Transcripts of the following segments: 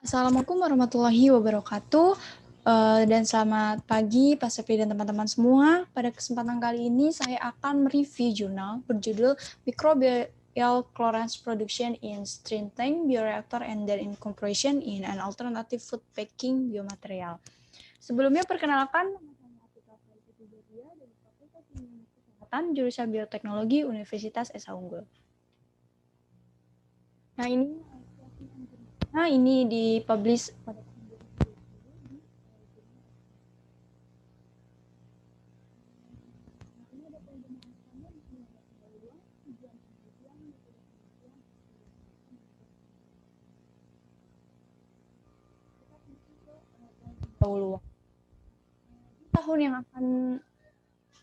Assalamualaikum warahmatullahi wabarakatuh, dan selamat pagi Pak Sepi dan teman-teman semua. Pada kesempatan kali ini saya akan mereview jurnal berjudul Microbial Chlorines Production in Stream Tank Bioreactor and their Incorporation in an Alternative Food Packing Biomaterial. Sebelumnya perkenalkan, Kesehatan Jurusan Bioteknologi Universitas Esa Unggul. Nah, ini dipublish pada tahun yang akan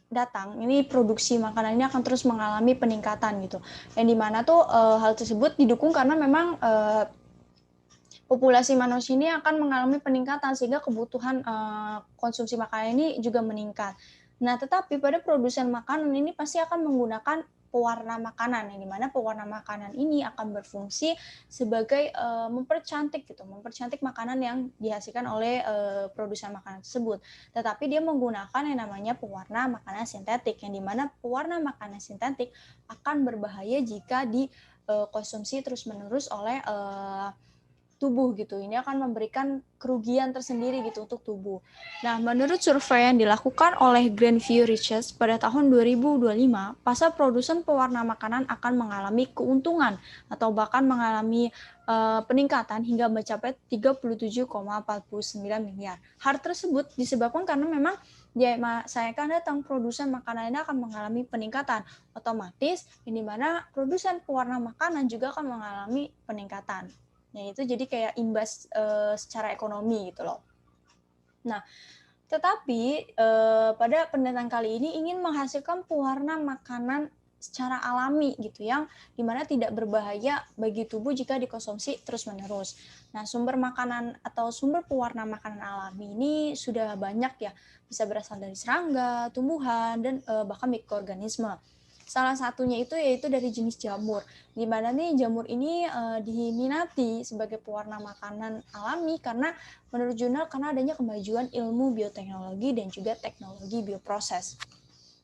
datang, ini produksi makanan ini akan terus mengalami peningkatan gitu. Yang dimana tuh hal tersebut didukung karena memang populasi manusia ini akan mengalami peningkatan sehingga kebutuhan konsumsi makanan ini juga meningkat. Nah, tetapi pada produsen makanan ini pasti akan menggunakan pewarna makanan, yang dimana pewarna makanan ini akan berfungsi sebagai mempercantik makanan yang dihasilkan oleh produsen makanan tersebut. Tetapi dia menggunakan yang namanya pewarna makanan sintetik, yang dimana pewarna makanan sintetik akan berbahaya jika dikonsumsi terus-menerus oleh tubuh gitu. Ini akan memberikan kerugian tersendiri gitu untuk tubuh. Nah, menurut survei yang dilakukan oleh Grandview Research pada tahun 2025, pasar produsen pewarna makanan akan mengalami keuntungan atau bahkan mengalami peningkatan hingga mencapai 37,49 miliar. Hal tersebut disebabkan karena memang saya akan datang produsen makanan ini akan mengalami peningkatan otomatis, yang dimana produsen pewarna makanan juga akan mengalami peningkatan. Nah, itu jadi kayak imbas secara ekonomi gitu loh. Nah, tetapi pada penelitian kali ini ingin menghasilkan pewarna makanan secara alami gitu, yang dimana tidak berbahaya bagi tubuh jika dikonsumsi terus-menerus. Nah, sumber makanan atau sumber pewarna makanan alami ini sudah banyak ya, bisa berasal dari serangga, tumbuhan, dan bahkan mikroorganisme. Salah satunya itu yaitu dari jenis jamur, di mana nih jamur ini diminati sebagai pewarna makanan alami karena menurut jurnal karena adanya kemajuan ilmu bioteknologi dan juga teknologi bioproses.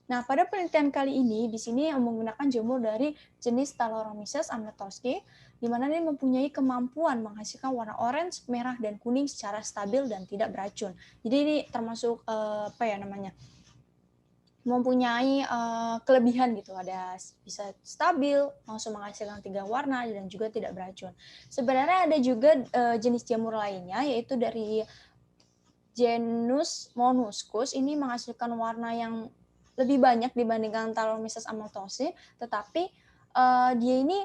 Nah, pada penelitian kali ini di sini menggunakan jamur dari jenis Taloromyces amethosci, di mana ini mempunyai kemampuan menghasilkan warna orange, merah, dan kuning secara stabil dan tidak beracun. Jadi ini termasuk mempunyai kelebihan gitu, ada bisa stabil, langsung menghasilkan 3 warna dan juga tidak beracun. Sebenarnya ada juga jenis jamur lainnya yaitu dari genus Monuscus, ini menghasilkan warna yang lebih banyak dibandingkan Taloromyces amethosci, tetapi dia ini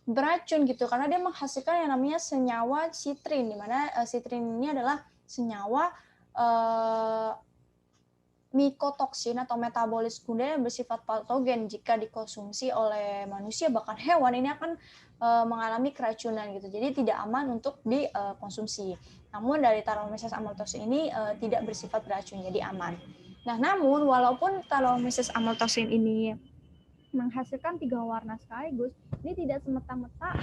beracun gitu karena dia menghasilkan yang namanya senyawa citrin, di mana citrin ini adalah senyawa mikotoksin atau metabolit sekunder yang bersifat patogen. Jika dikonsumsi oleh manusia bahkan hewan, ini akan mengalami keracunan gitu. Jadi tidak aman untuk dikonsumsi. Namun dari Taloromyces amethosci ini tidak bersifat beracun, jadi aman. Nah, namun walaupun Taloromyces amethosci ini menghasilkan 3 warna sekaligus, ini tidak semata-mata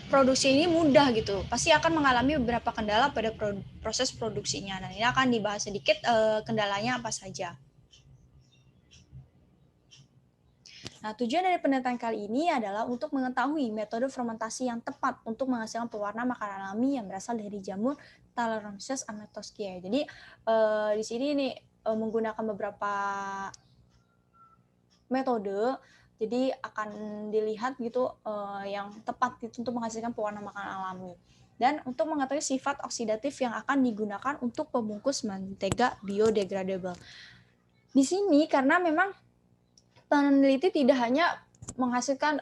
produksi ini mudah gitu. Pasti akan mengalami beberapa kendala pada proses produksinya. Nah, ini akan dibahas sedikit kendalanya apa saja. Nah, tujuan dari penelitian kali ini adalah untuk mengetahui metode fermentasi yang tepat untuk menghasilkan pewarna makanan alami yang berasal dari jamur Taloromyces amethosci. Jadi di sini ini menggunakan beberapa metode, jadi akan dilihat gitu yang tepat gitu untuk menghasilkan pewarna makanan alami. Dan untuk mengetahui sifat oksidatif yang akan digunakan untuk pembungkus mentega biodegradable. Di sini karena memang peneliti tidak hanya menghasilkan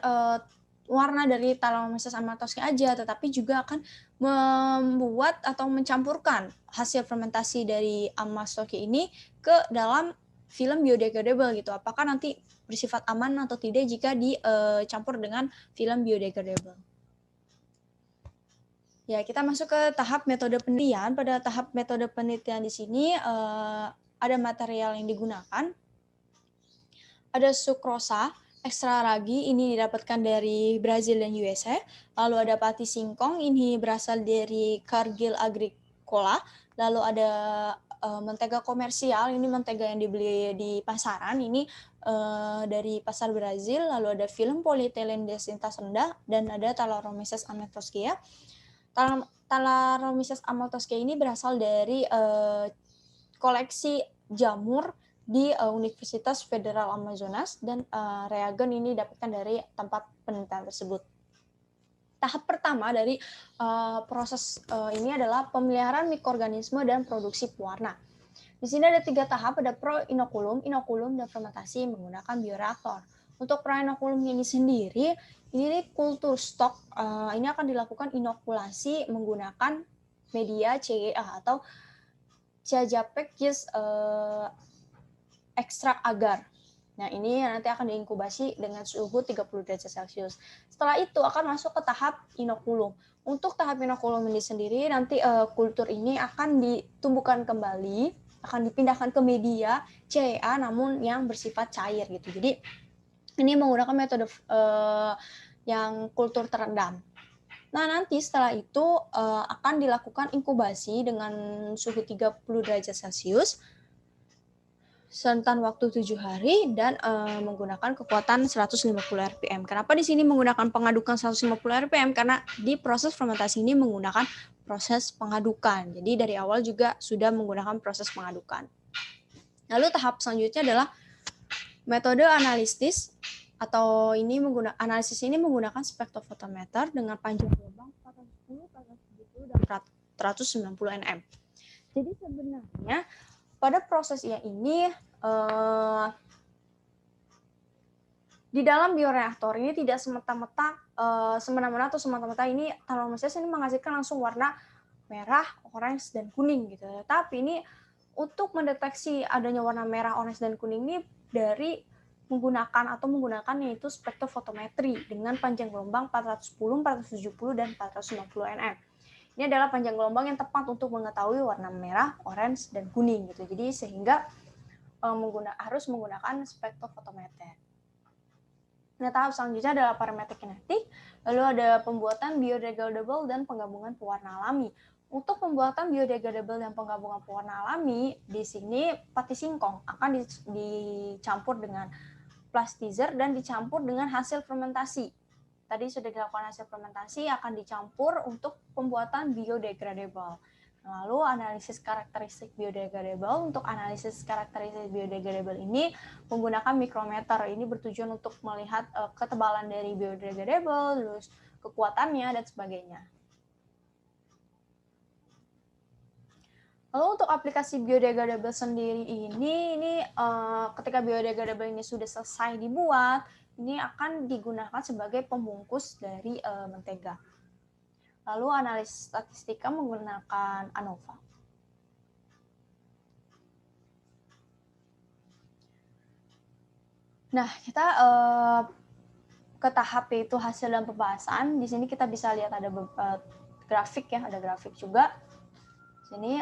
warna dari Taloromyces amethosci aja, tetapi juga akan membuat atau mencampurkan hasil fermentasi dari amethosci ini ke dalam film biodegradable gitu. Apakah nanti bersifat aman atau tidak jika dicampur dengan film biodegradable. Ya, kita masuk ke tahap metode penelitian. Pada tahap metode penelitian di sini ada material yang digunakan. Ada sukrosa, Ekstra ragi ini didapatkan dari Brazil dan USA. Lalu ada pati singkong, ini berasal dari Cargill Agricola. Lalu ada mentega komersial, ini mentega yang dibeli di pasaran, ini dari pasar Brazil. Lalu ada film polietilen densitas rendah, dan ada Talaromyces amatoskeya. Talaromyces amatoskeya ini berasal dari koleksi jamur di Universitas Federal Amazonas, dan reagen ini didapatkan dari tempat penelitian tersebut. Tahap pertama dari proses ini adalah pemeliharaan mikroorganisme dan produksi pewarna. Di sini ada 3 tahap, ada pro-inokulum, inokulum, dan fermentasi menggunakan bioreaktor. Untuk pro-inokulum ini sendiri, ini kultur stok, ini akan dilakukan inokulasi menggunakan media CGA atau Ciajapek yeast ekstrak agar. Nah, ini nanti akan diinkubasi dengan suhu 30 derajat Celcius. Setelah itu akan masuk ke tahap inokulum. Untuk tahap inokulum ini sendiri, nanti kultur ini akan ditumbuhkan kembali, akan dipindahkan ke media CEA namun yang bersifat cair gitu. Jadi ini menggunakan metode yang kultur terendam. Nah, nanti setelah itu akan dilakukan inkubasi dengan suhu 30 derajat Celcius, rentan waktu 7 hari, dan menggunakan kekuatan 150 rpm. Kenapa di sini menggunakan pengadukan 150 rpm? Karena di proses fermentasi ini menggunakan proses pengadukan. Jadi dari awal juga sudah menggunakan proses pengadukan. Lalu tahap selanjutnya adalah metode analisis, atau analisis ini menggunakan spektrofotometer dengan panjang gelombang 410, 470, dan 490 nm. Jadi sebenarnya pada prosesnya ini di dalam bioreaktor ini tidak semena-mena ini Talaromyces ini menghasilkan langsung warna merah, orange, dan kuning gitu. Tapi ini untuk mendeteksi adanya warna merah, orange, dan kuning ini dari menggunakan yaitu spektrofotometri dengan panjang gelombang 410, 470, dan 490 nm. Ini adalah panjang gelombang yang tepat untuk mengetahui warna merah, orange, dan kuning gitu. Jadi sehingga harus menggunakan spektrofotometer. Nah, tahap selanjutnya adalah parameter kinetik, lalu ada pembuatan biodegradable dan penggabungan pewarna alami. Untuk pembuatan biodegradable dan penggabungan pewarna alami, di sini pati singkong akan dicampur dengan plastizer dan dicampur dengan hasil fermentasi. Tadi sudah dilakukan hasil fermentasi, akan dicampur untuk pembuatan biodegradable. Lalu analisis karakteristik biodegradable. Untuk analisis karakteristik biodegradable ini menggunakan mikrometer. Ini bertujuan untuk melihat ketebalan dari biodegradable, terus kekuatannya, dan sebagainya. Lalu untuk aplikasi biodegradable sendiri ini ketika biodegradable ini sudah selesai dibuat, ini akan digunakan sebagai pembungkus dari mentega. Lalu analisis statistika menggunakan ANOVA. Nah, kita ke tahap yaitu hasil dan pembahasan. Di sini kita bisa lihat ada grafik ya, ada grafik juga. Di sini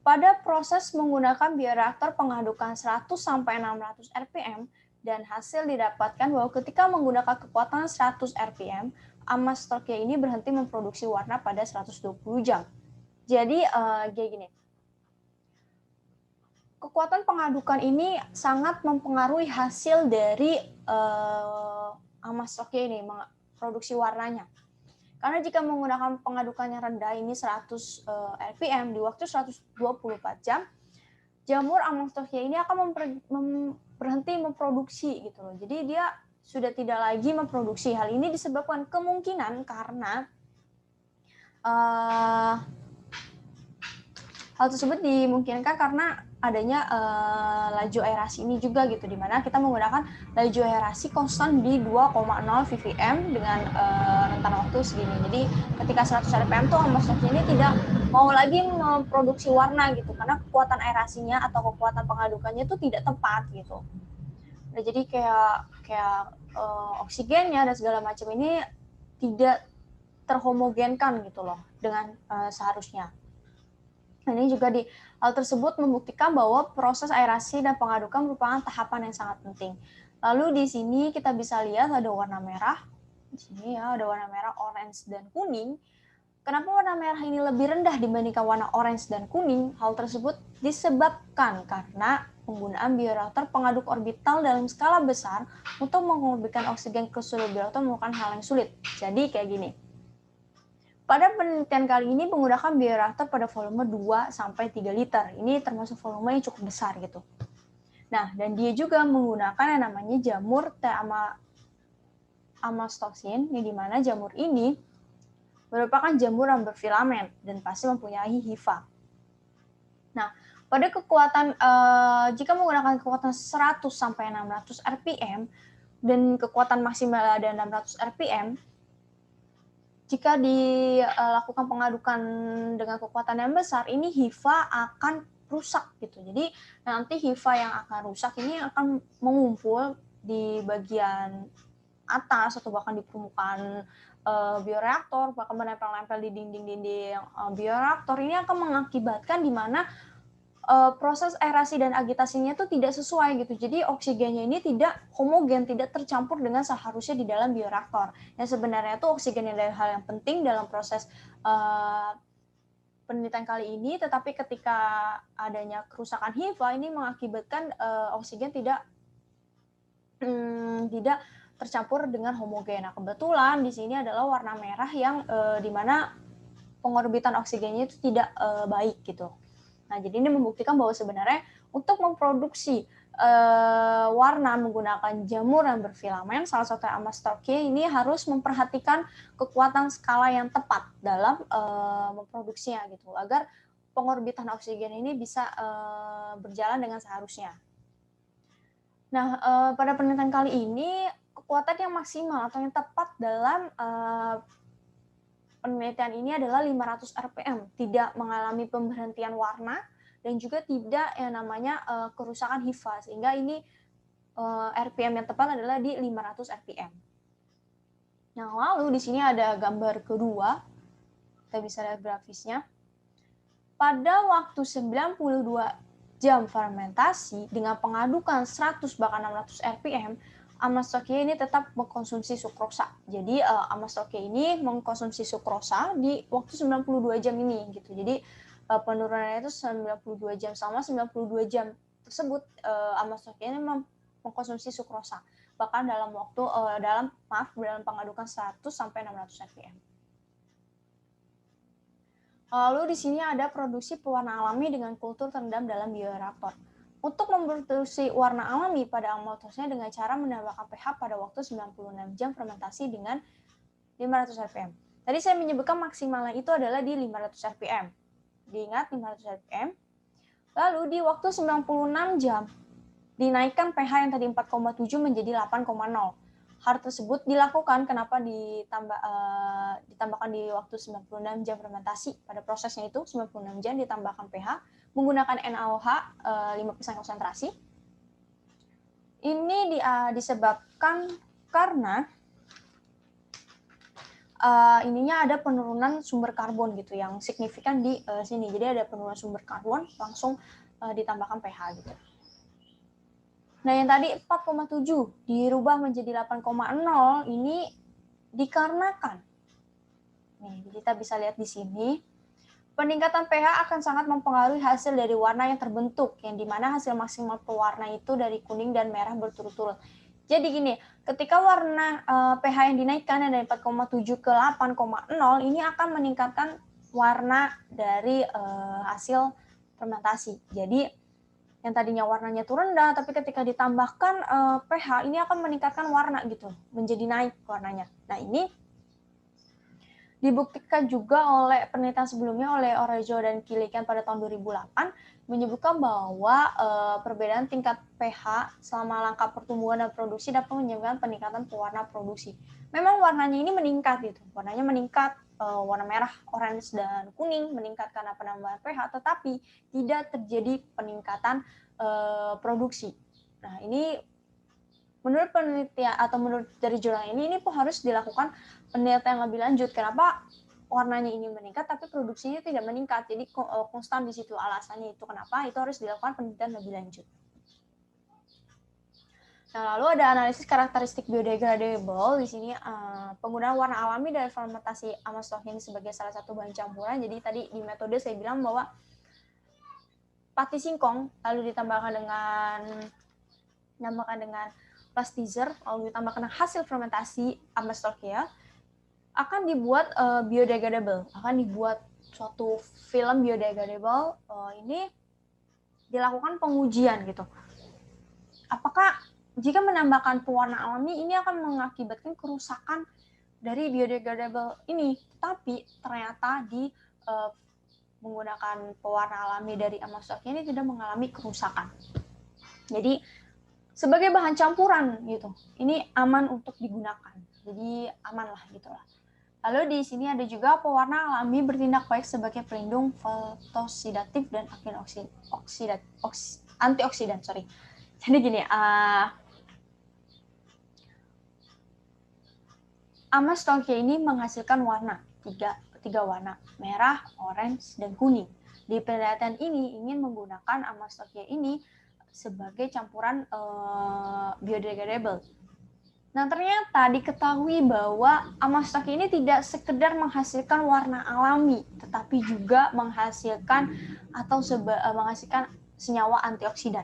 pada proses menggunakan bioreaktor pengadukan 100 sampai 600 rpm, dan hasil didapatkan bahwa ketika menggunakan kekuatan 100 rpm, Amatoskeya ini berhenti memproduksi warna pada 120 jam. Jadi kayak gini. Kekuatan pengadukan ini sangat mempengaruhi hasil dari Amatoskeya ini, produksi warnanya. Karena jika menggunakan pengadukan yang rendah ini 100 rpm di waktu 124 jam, jamur Amatoskeya ini akan berhenti memproduksi gitu loh. Jadi dia sudah tidak lagi memproduksi. Hal ini disebabkan kemungkinan karena hal tersebut dimungkinkan karena adanya laju aerasi ini juga gitu, dimana kita menggunakan laju aerasi konstan di 2,0 ppm dengan rentan waktu segini. Jadi ketika 100 rpm tuh Amatoskeya ini tidak mau lagi memproduksi warna gitu, karena kekuatan aerasinya atau kekuatan pengadukannya itu tidak tepat gitu. Nah, jadi kayak oksigennya dan segala macam ini tidak terhomogenkan gitu loh dengan seharusnya. Nah, ini juga hal tersebut membuktikan bahwa proses aerasi dan pengadukan merupakan tahapan yang sangat penting. Lalu di sini kita bisa lihat ada warna merah. Di sini ya ada warna merah, orange, dan kuning. Kenapa warna merah ini lebih rendah dibandingkan warna orange dan kuning? Hal tersebut disebabkan karena penggunaan bioreaktor pengaduk orbital dalam skala besar untuk mengorbitkan oksigen ke seluruh bioreaktor merupakan hal yang sulit. Jadi kayak gini. Pada penelitian kali ini menggunakan bioreaktor pada volume 2-3 liter. Ini termasuk volume yang cukup besar gitu. Nah, dan dia juga menggunakan yang namanya jamur T-amastoksin, di mana jamur ini merupakan jamur yang berfilamen dan pasti mempunyai HIFA. Nah, pada kekuatan jika menggunakan kekuatan 100 sampai 600 rpm dan kekuatan maksimal ada 600 rpm, jika dilakukan pengadukan dengan kekuatan yang besar, ini HIFA akan rusak gitu. Jadi nanti HIFA yang akan rusak ini akan mengumpul di bagian atas atau bahkan di permukaan bioreaktor, bahkan menempel-nempel di dinding-dinding bioreaktor. Ini akan mengakibatkan di mana proses aerasi dan agitasinya itu tidak sesuai gitu. Jadi oksigennya ini tidak homogen, tidak tercampur dengan seharusnya di dalam bioreaktor. Yang sebenarnya itu oksigen adalah hal yang penting dalam proses penelitian kali ini, tetapi ketika adanya kerusakan HIFA ini mengakibatkan oksigen tidak tercampur dengan homogen. Nah, kebetulan di sini adalah warna merah yang di mana pengorbitan oksigennya itu tidak baik gitu. Nah, jadi ini membuktikan bahwa sebenarnya untuk memproduksi warna menggunakan jamur yang berfilamen, salah satu amastoksia ini harus memperhatikan kekuatan skala yang tepat dalam memproduksinya gitu, agar pengorbitan oksigen ini bisa berjalan dengan seharusnya. Nah, pada penelitian kali ini kekuatan yang maksimal atau yang tepat dalam penelitian ini adalah 500 rpm, tidak mengalami pemberhentian warna dan juga tidak yang namanya kerusakan HIFA, sehingga ini rpm yang tepat adalah di 500 rpm. Nah, lalu di sini ada gambar kedua, kita bisa lihat grafisnya. Pada waktu 92 jam fermentasi dengan pengadukan 100 bahkan 600 rpm, amastoksia ini tetap mengkonsumsi sukrosa. Jadi amastoksia ini mengkonsumsi sukrosa di waktu 92 jam ini gitu. Jadi penurunannya itu 92 jam, selama 92 jam tersebut amastoksia ini mengkonsumsi sukrosa. Bahkan dalam dalam pengadukan 100 sampai 600 rpm. Lalu di sini ada produksi pewarna alami dengan kultur terendam dalam bioreaktor. Untuk memproduksi warna alami pada amotosnya dengan cara menambahkan pH pada waktu 96 jam fermentasi dengan 500 rpm. Tadi saya menyebutkan maksimalnya itu adalah di 500 rpm. Diingat 500 rpm. Lalu di waktu 96 jam dinaikkan pH yang tadi 4,7 menjadi 8,0. Hal tersebut dilakukan kenapa ditambahkan di waktu 96 jam fermentasi. Pada prosesnya itu 96 jam ditambahkan pH menggunakan NaOH 5% konsentrasi. Ini disebabkan karena ininya ada penurunan sumber karbon gitu yang signifikan di sini. Jadi ada penurunan sumber karbon langsung ditambahkan pH gitu. Nah, yang tadi 4,7 dirubah menjadi 8,0 ini dikarenakan, nih kita bisa lihat di sini, peningkatan pH akan sangat mempengaruhi hasil dari warna yang terbentuk, yang dimana hasil maksimal pewarna itu dari kuning dan merah berturut-turut. Jadi gini, ketika warna pH yang dinaikkan dari 4,7 ke 8,0 ini akan meningkatkan warna dari hasil fermentasi. Jadi yang tadinya warnanya itu rendah, tapi ketika ditambahkan pH ini akan meningkatkan warna gitu, menjadi naik warnanya. Nah, ini dibuktikan juga oleh penelitian sebelumnya oleh Orejo dan Kilikian pada tahun 2008 menyebutkan bahwa perbedaan tingkat pH selama langkah pertumbuhan dan produksi dapat menyebabkan peningkatan pewarna produksi. Memang warnanya ini meningkat gitu, warnanya meningkat, warna merah, orange, dan kuning meningkat karena penambahan pH, tetapi tidak terjadi peningkatan produksi. Nah, ini menurut penelitian atau menurut dari jurnal ini pun harus dilakukan penelitian lebih lanjut. Kenapa warnanya ini meningkat tapi produksinya tidak meningkat? Jadi konstan di situ alasannya itu kenapa itu harus dilakukan penelitian lebih lanjut. Nah, lalu ada analisis karakteristik biodegradable. Di sini penggunaan warna alami dari fermentasi Amastockia ini sebagai salah satu bahan campuran. Jadi tadi di metode saya bilang bahwa pati singkong lalu ditambahkan dengan pastizer, lalu ditambahkan hasil fermentasi Amastockia akan dibuat biodegradable, akan dibuat suatu film biodegradable. Ini dilakukan pengujian gitu. Apakah jika menambahkan pewarna alami ini akan mengakibatkan kerusakan dari biodegradable ini, tapi ternyata di menggunakan pewarna alami dari Amastockia ini tidak mengalami kerusakan. Jadi sebagai bahan campuran gitu, ini aman untuk digunakan. Jadi aman lah gitulah. Lalu di sini ada juga pewarna alami bertindak baik sebagai pelindung fotosidatif dan antioksidan. Jadi gini, Amastockia ini menghasilkan warna tiga warna, merah, orange, dan kuning. Di penelitian ini ingin menggunakan Amastockia ini sebagai campuran biodegradable. Nah, ternyata diketahui bahwa Amastockia ini tidak sekedar menghasilkan warna alami, tetapi juga menghasilkan senyawa antioksidan.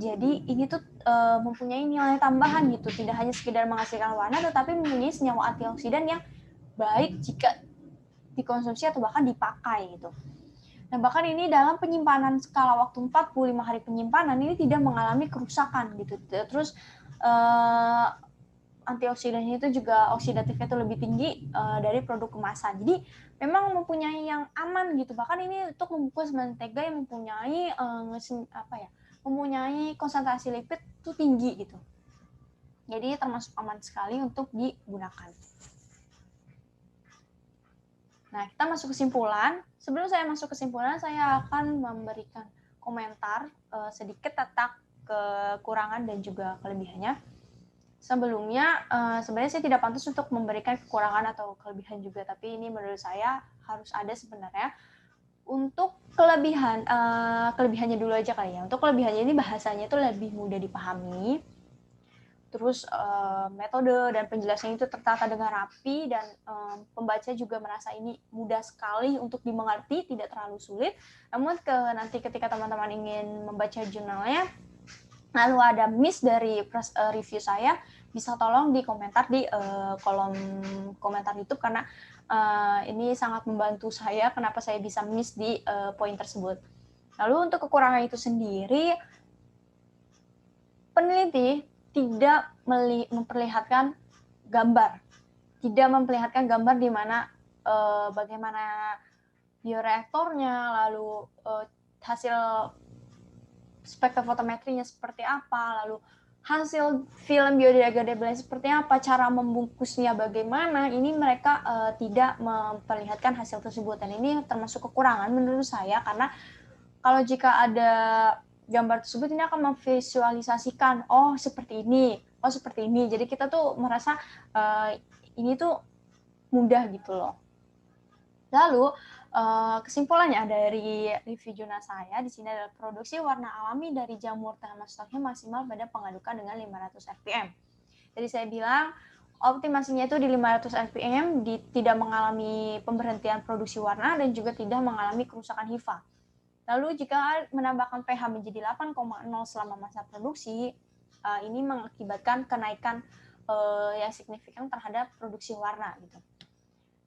Jadi ini tuh mempunyai nilai tambahan gitu, tidak hanya sekedar menghasilkan warna, tetapi mempunyai senyawa antioksidan yang baik jika dikonsumsi atau bahkan dipakai gitu. Nah, bahkan ini dalam penyimpanan skala waktu 45 hari penyimpanan ini tidak mengalami kerusakan gitu. Terus antioksidannya itu juga oksidatifnya itu lebih tinggi dari produk kemasan. Jadi memang mempunyai yang aman gitu. Bahkan ini untuk membungkus mentega yang mempunyai mempunyai konsentrasi lipid itu tinggi gitu. Jadi termasuk aman sekali untuk digunakan. Nah, kita masuk kesimpulan. Sebelum saya masuk kesimpulan, saya akan memberikan komentar sedikit tentang kekurangan dan juga kelebihannya. Sebelumnya, sebenarnya saya tidak pantas untuk memberikan kekurangan atau kelebihan juga, tapi ini menurut saya harus ada sebenarnya. Untuk kelebihannya dulu aja kali ya. Untuk kelebihannya ini bahasanya itu lebih mudah dipahami. Terus metode dan penjelasannya itu tertata dengan rapi dan pembaca juga merasa ini mudah sekali untuk dimengerti, tidak terlalu sulit. Namun nanti ketika teman-teman ingin membaca jurnalnya, lalu ada miss dari review saya, bisa tolong di komentar di kolom komentar YouTube karena ini sangat membantu saya kenapa saya bisa miss di poin tersebut. Lalu untuk kekurangan itu sendiri, peneliti tidak memperlihatkan gambar di mana bagaimana bioreaktornya, lalu hasil spektrofotometrinya seperti apa, lalu hasil film biodegradable seperti apa, cara membungkusnya bagaimana, ini mereka tidak memperlihatkan hasil tersebut. Dan ini termasuk kekurangan menurut saya, karena kalau jika ada gambar tersebut, ini akan memvisualisasikan, oh seperti ini, jadi kita tuh merasa ini tuh mudah gitu loh. Lalu kesimpulannya dari review jurnal saya di sini adalah produksi warna alami dari jamur teh Amastockia maksimal pada pengadukan dengan 500 rpm. Jadi saya bilang optimasinya itu di 500 rpm, tidak mengalami pemberhentian produksi warna dan juga tidak mengalami kerusakan HIFA. Lalu jika menambahkan pH menjadi 8,0 selama masa produksi, ini mengakibatkan kenaikan yang signifikan terhadap produksi warna gitu.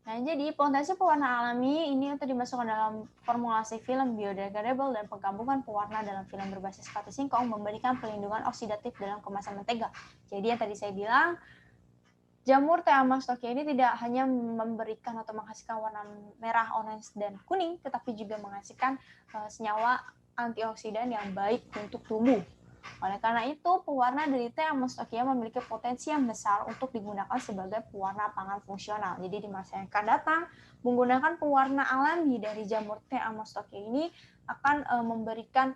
Nah, jadi potensi pewarna alami ini untuk dimasukkan dalam formulasi film biodegradable dan penggabungan pewarna dalam film berbasis pati singkong memberikan perlindungan oksidatif dalam kemasan mentega. Jadi yang tadi saya bilang, jamur teh Amastockia ini tidak hanya memberikan atau menghasilkan warna merah, orange, dan kuning, tetapi juga menghasilkan senyawa antioksidan yang baik untuk tubuh. Oleh karena itu, pewarna dari teh Amastockia memiliki potensi yang besar untuk digunakan sebagai pewarna pangan fungsional. Jadi di masa yang akan datang, menggunakan pewarna alami dari jamur teh Amastockia ini akan memberikan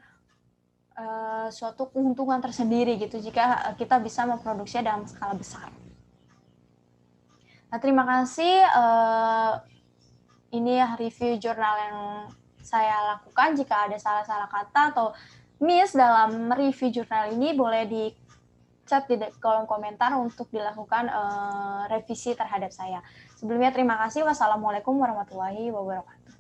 suatu keuntungan tersendiri gitu jika kita bisa memproduksinya dalam skala besar. Nah, terima kasih. Ini review jurnal yang saya lakukan. Jika ada salah-salah kata atau miss dalam review jurnal ini, boleh chat di kolom komentar untuk dilakukan revisi terhadap saya. Sebelumnya terima kasih. Wassalamualaikum warahmatullahi wabarakatuh.